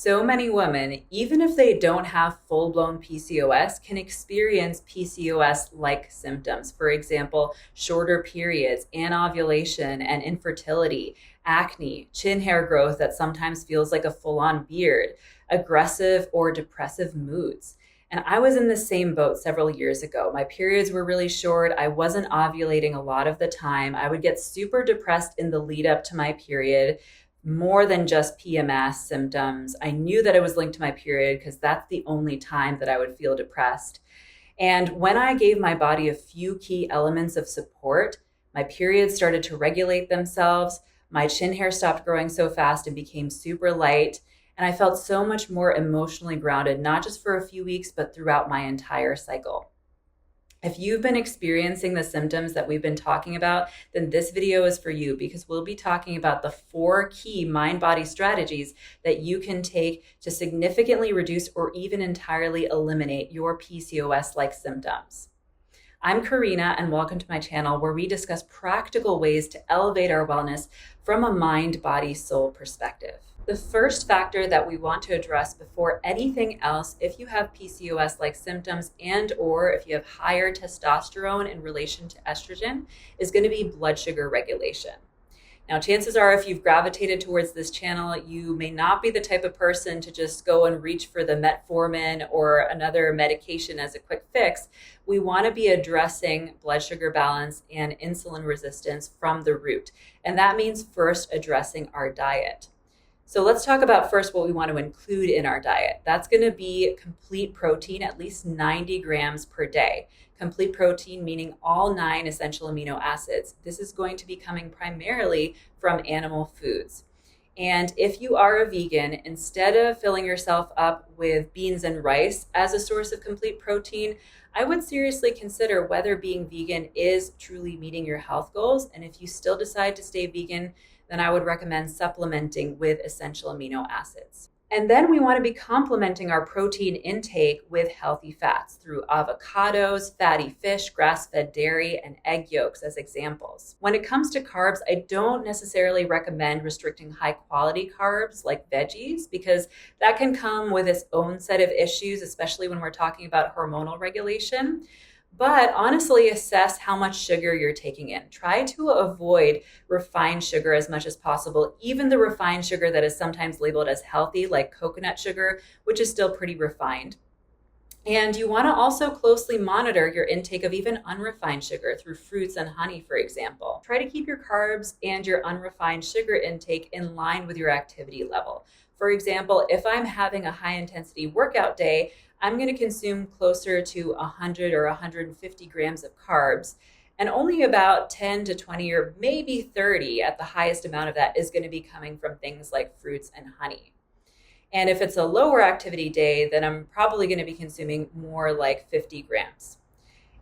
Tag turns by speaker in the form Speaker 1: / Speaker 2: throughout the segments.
Speaker 1: So many women, even if they don't have full-blown PCOS, can experience PCOS-like symptoms. For example, shorter periods, anovulation and infertility, acne, chin hair growth that sometimes feels like a full-on beard, aggressive or depressive moods. And I was in the same boat several years ago. My periods were really short. I wasn't ovulating a lot of the time. I would get super depressed in the lead up to my period, more than just PMS symptoms. I knew that it was linked to my period because that's the only time that I would feel depressed. And when I gave my body a few key elements of support, my periods started to regulate themselves. My chin hair stopped growing so fast and became super light. And I felt so much more emotionally grounded, not just for a few weeks, but throughout my entire cycle. If you've been experiencing the symptoms that we've been talking about, then this video is for you because we'll be talking about the 4 key mind-body strategies that you can take to significantly reduce or even entirely eliminate your PCOS-like symptoms. I'm Karina, and welcome to my channel where we discuss practical ways to elevate our wellness from a mind, body, soul perspective. The first factor that we want to address before anything else, if you have PCOS-like symptoms and or if you have higher testosterone in relation to estrogen, is going to be blood sugar regulation. Now, chances are if you've gravitated towards this channel, you may not be the type of person to just go and reach for the metformin or another medication as a quick fix. We want to be addressing blood sugar balance and insulin resistance from the root. And that means first addressing our diet. So let's talk about first what we want to include in our diet. That's going to be complete protein, at least 90 grams per day. Complete protein meaning all 9 essential amino acids. This is going to be coming primarily from animal foods. And if you are a vegan, instead of filling yourself up with beans and rice as a source of complete protein, I would seriously consider whether being vegan is truly meeting your health goals. And if you still decide to stay vegan, then I would recommend supplementing with essential amino acids. And then we want to be complementing our protein intake with healthy fats through avocados, fatty fish, grass-fed dairy, and egg yolks as examples. When it comes to carbs, I don't necessarily recommend restricting high-quality carbs like veggies because that can come with its own set of issues, especially when we're talking about hormonal regulation. But honestly, assess how much sugar you're taking in. Try to avoid refined sugar as much as possible, even the refined sugar that is sometimes labeled as healthy, like coconut sugar, which is still pretty refined. And you want to also closely monitor your intake of even unrefined sugar through fruits and honey, for example. Try to keep your carbs and your unrefined sugar intake in line with your activity level. For example, if I'm having a high intensity workout day, I'm going to consume closer to 100 or 150 grams of carbs, and only about 10 to 20 or maybe 30 at the highest amount of that is going to be coming from things like fruits and honey. And if it's a lower activity day, then I'm probably going to be consuming more like 50 grams.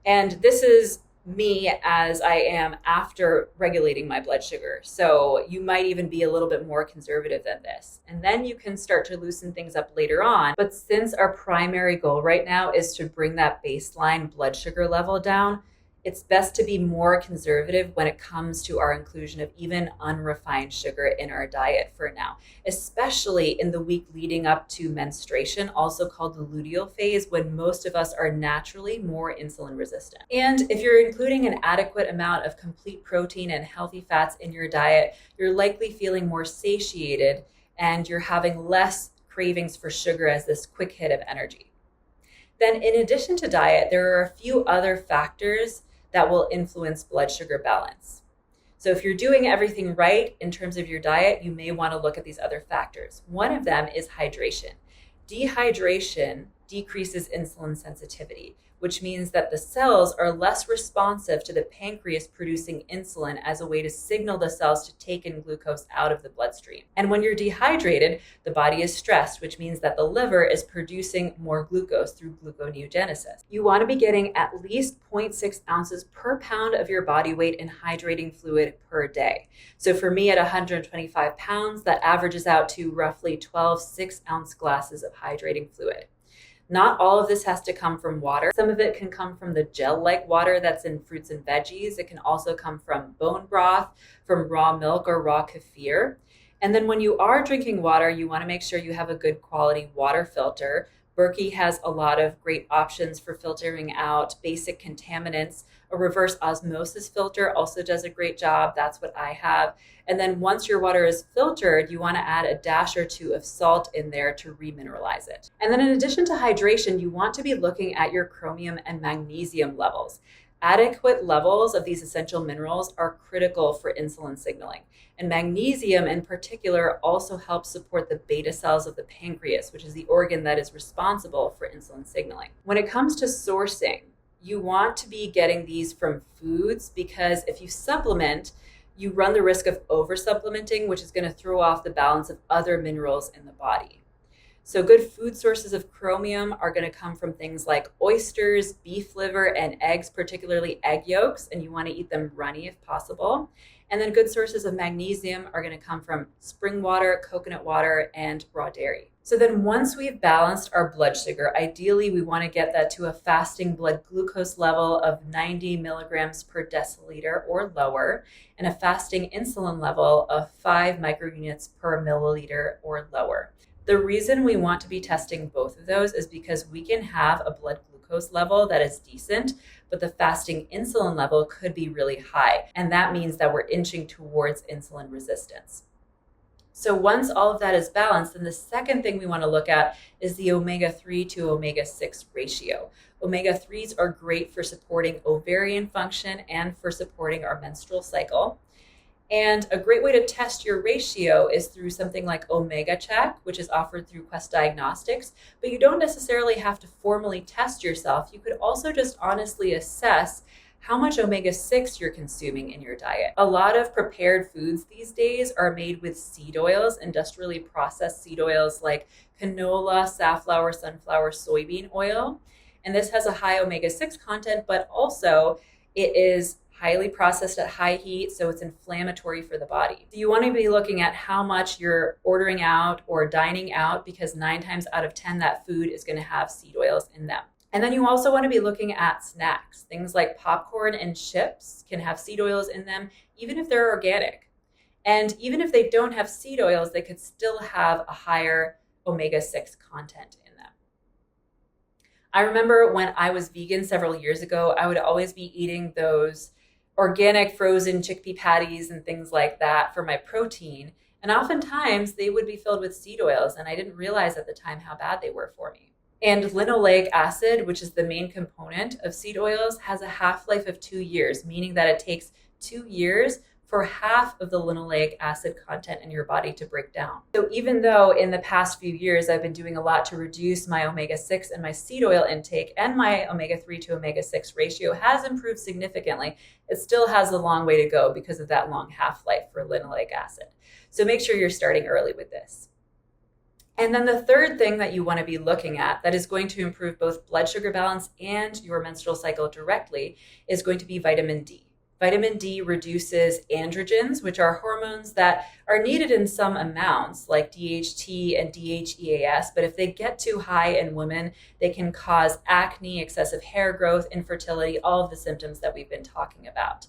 Speaker 1: And this is me as I am after regulating my blood sugar. So you might even be a little bit more conservative than this. And then you can start to loosen things up later on. But since our primary goal right now is to bring that baseline blood sugar level down, it's best to be more conservative when it comes to our inclusion of even unrefined sugar in our diet for now, especially in the week leading up to menstruation, also called the luteal phase, when most of us are naturally more insulin resistant. And if you're including an adequate amount of complete protein and healthy fats in your diet, you're likely feeling more satiated and you're having less cravings for sugar as this quick hit of energy. Then in addition to diet, there are a few other factors that will influence blood sugar balance. So if you're doing everything right in terms of your diet, you may want to look at these other factors. One of them is hydration. Dehydration decreases insulin sensitivity, which means that the cells are less responsive to the pancreas producing insulin as a way to signal the cells to take in glucose out of the bloodstream. And when you're dehydrated, the body is stressed, which means that the liver is producing more glucose through gluconeogenesis. You want to be getting at least 0.6 ounces per pound of your body weight in hydrating fluid per day. So for me at 125 pounds, that averages out to roughly 12 6-ounce glasses of hydrating fluid. Not all of this has to come from water. Some of it can come from the gel-like water that's in fruits and veggies. It can also come from bone broth, from raw milk or raw kefir. And then when you are drinking water, you want to make sure you have a good quality water filter. Berkey has a lot of great options for filtering out basic contaminants. A reverse osmosis filter also does a great job. That's what I have. And then once your water is filtered, you want to add a dash or two of salt in there to remineralize it. And then in addition to hydration, you want to be looking at your chromium and magnesium levels. Adequate levels of these essential minerals are critical for insulin signaling. And magnesium in particular also helps support the beta cells of the pancreas, which is the organ that is responsible for insulin signaling. When it comes to sourcing, you want to be getting these from foods because if you supplement, you run the risk of over-supplementing, which is going to throw off the balance of other minerals in the body. So good food sources of chromium are going to come from things like oysters, beef liver, and eggs, particularly egg yolks, and you want to eat them runny if possible. And then good sources of magnesium are going to come from spring water, coconut water, and raw dairy. So then once we've balanced our blood sugar, ideally we want to get that to a fasting blood glucose level of 90 milligrams per deciliter or lower, and a fasting insulin level of 5 microunits per milliliter or lower. The reason we want to be testing both of those is because we can have a blood glucose level that is decent, but the fasting insulin level could be really high. And that means that we're inching towards insulin resistance. So once all of that is balanced, then the second thing we want to look at is the omega-3 to omega-6 ratio. Omega-3s are great for supporting ovarian function and for supporting our menstrual cycle. And a great way to test your ratio is through something like Omega Check, which is offered through Quest Diagnostics, but you don't necessarily have to formally test yourself. You could also just honestly assess how much omega-6 you're consuming in your diet. A lot of prepared foods these days are made with seed oils, industrially processed seed oils like canola, safflower, sunflower, soybean oil. And this has a high omega-6 content, but also it is highly processed at high heat, so it's inflammatory for the body. So you want to be looking at how much you're ordering out or dining out, because 9 times out of 10 that food is going to have seed oils in them. And then you also want to be looking at snacks. Things like popcorn and chips can have seed oils in them, even if they're organic. And even if they don't have seed oils, they could still have a higher omega-6 content in them. I remember when I was vegan several years ago, I would always be eating those organic frozen chickpea patties and things like that for my protein. And oftentimes they would be filled with seed oils, and I didn't realize at the time how bad they were for me. And linoleic acid, which is the main component of seed oils, has a half-life of 2 years, meaning that it takes 2 years for half of the linoleic acid content in your body to break down. So even though in the past few years I've been doing a lot to reduce my omega-6 and my seed oil intake, and my omega-3 to omega-6 ratio has improved significantly, it still has a long way to go because of that long half-life for linoleic acid. So make sure you're starting early with this. And then the third thing that you want to be looking at that is going to improve both blood sugar balance and your menstrual cycle directly is going to be vitamin D. Vitamin D reduces androgens, which are hormones that are needed in some amounts, like DHT and DHEAS, but if they get too high in women, they can cause acne, excessive hair growth, infertility, all of the symptoms that we've been talking about.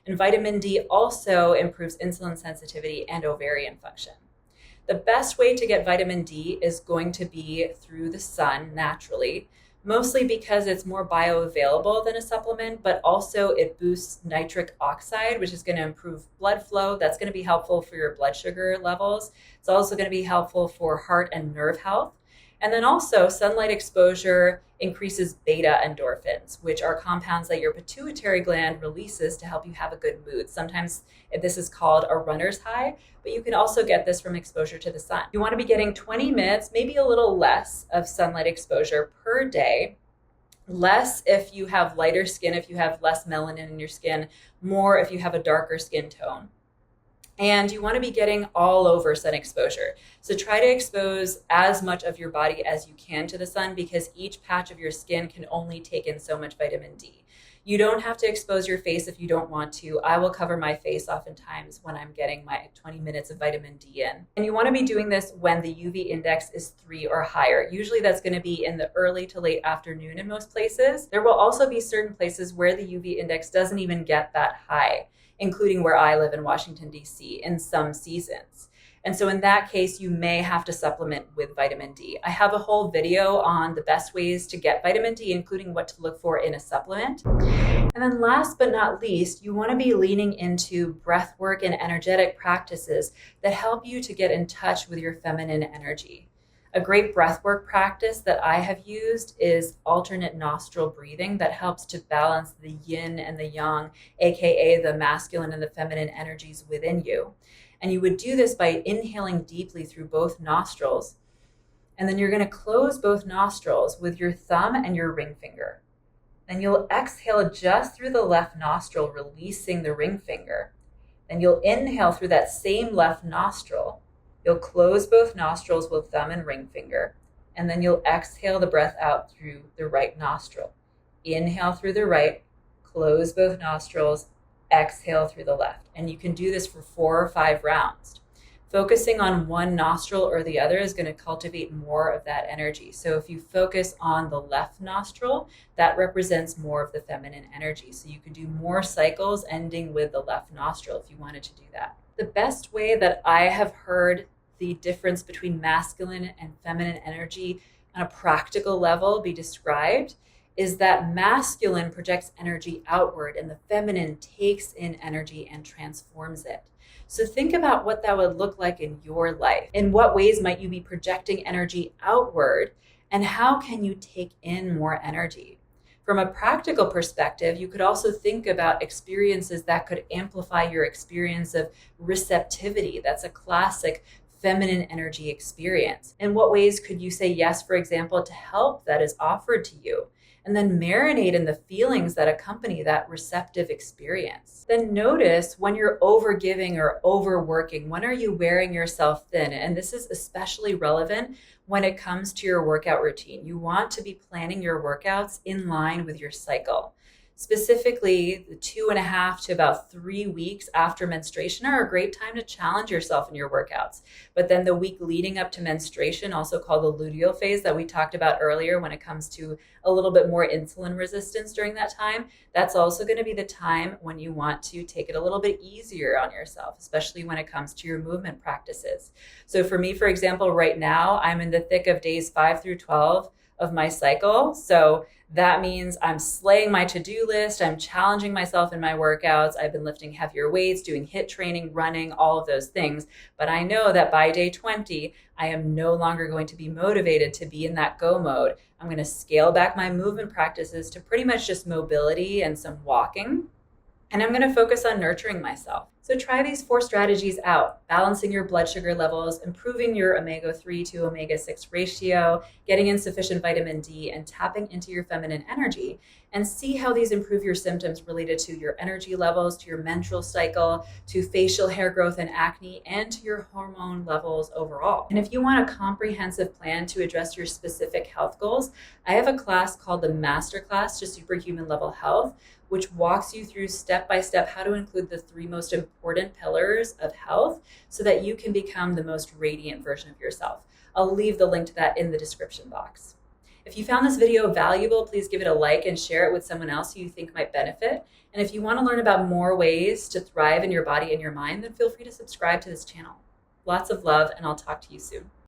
Speaker 1: And vitamin D also improves insulin sensitivity and ovarian function. The best way to get vitamin D is going to be through the sun naturally, mostly because it's more bioavailable than a supplement, but also it boosts nitric oxide, which is going to improve blood flow. That's going to be helpful for your blood sugar levels. It's also going to be helpful for heart and nerve health. And then also sunlight exposure increases beta endorphins, which are compounds that your pituitary gland releases to help you have a good mood. Sometimes this is called a runner's high, but you can also get this from exposure to the sun. You want to be getting 20 minutes, maybe a little less of sunlight exposure per day. Less if you have lighter skin, if you have less melanin in your skin, more if you have a darker skin tone. And you want to be getting all over sun exposure. So try to expose as much of your body as you can to the sun, because each patch of your skin can only take in so much vitamin D. You don't have to expose your face if you don't want to. I will cover my face oftentimes when I'm getting my 20 minutes of vitamin D in. And you want to be doing this when the UV index is 3 or higher. Usually that's going to be in the early to late afternoon in most places. There will also be certain places where the UV index doesn't even get that high, including where I live in Washington, D.C. in some seasons. And so in that case, you may have to supplement with vitamin D. I have a whole video on the best ways to get vitamin D, including what to look for in a supplement. And then last but not least, you want to be leaning into breath work and energetic practices that help you to get in touch with your feminine energy. A great breathwork practice that I have used is alternate nostril breathing that helps to balance the yin and the yang, aka the masculine and the feminine energies within you. And you would do this by inhaling deeply through both nostrils. And then you're going to close both nostrils with your thumb and your ring finger. Then you'll exhale just through the left nostril, releasing the ring finger. Then you'll inhale through that same left nostril. You'll close both nostrils with thumb and ring finger. And then you'll exhale the breath out through the right nostril. Inhale through the right, close both nostrils, exhale through the left. And you can do this for 4 or 5 rounds. Focusing on one nostril or the other is going to cultivate more of that energy. So if you focus on the left nostril, that represents more of the feminine energy. So you can do more cycles ending with the left nostril if you wanted to do that. The best way that I have heard the difference between masculine and feminine energy on a practical level be described is that masculine projects energy outward and the feminine takes in energy and transforms it. So think about what that would look like in your life. In what ways might you be projecting energy outward, and how can you take in more energy? From a practical perspective, you could also think about experiences that could amplify your experience of receptivity. That's a classic feminine energy experience. In what ways could you say yes, for example, to help that is offered to you? And then marinate in the feelings that accompany that receptive experience. Then notice when you're overgiving or overworking, when are you wearing yourself thin? And this is especially relevant when it comes to your workout routine. You want to be planning your workouts in line with your cycle. Specifically, the 2.5 to about 3 weeks after menstruation are a great time to challenge yourself in your workouts. But then the week leading up to menstruation, also called the luteal phase that we talked about earlier when it comes to a little bit more insulin resistance during that time, that's also going to be the time when you want to take it a little bit easier on yourself, especially when it comes to your movement practices. So for me, for example, right now, I'm in the thick of days 5 through 12 of my cycle. So that means I'm slaying my to-do list. I'm challenging myself in my workouts. I've been lifting heavier weights, doing HIIT training, running, all of those things. But I know that by day 20, I am no longer going to be motivated to be in that go mode. I'm going to scale back my movement practices to pretty much just mobility and some walking. And I'm going to focus on nurturing myself. So try these 4 strategies out: balancing your blood sugar levels, improving your omega-3 to omega-6 ratio, getting in sufficient vitamin D, and tapping into your feminine energy. And see how these improve your symptoms related to your energy levels, to your menstrual cycle, to facial hair growth and acne, and to your hormone levels overall. And if you want a comprehensive plan to address your specific health goals, I have a class called the Masterclass to Superhuman Level Health, which walks you through step-by-step how to include the 3 most important pillars of health so that you can become the most radiant version of yourself. I'll leave the link to that in the description box. If you found this video valuable, please give it a like and share it with someone else who you think might benefit. And if you want to learn about more ways to thrive in your body and your mind, then feel free to subscribe to this channel. Lots of love, and I'll talk to you soon.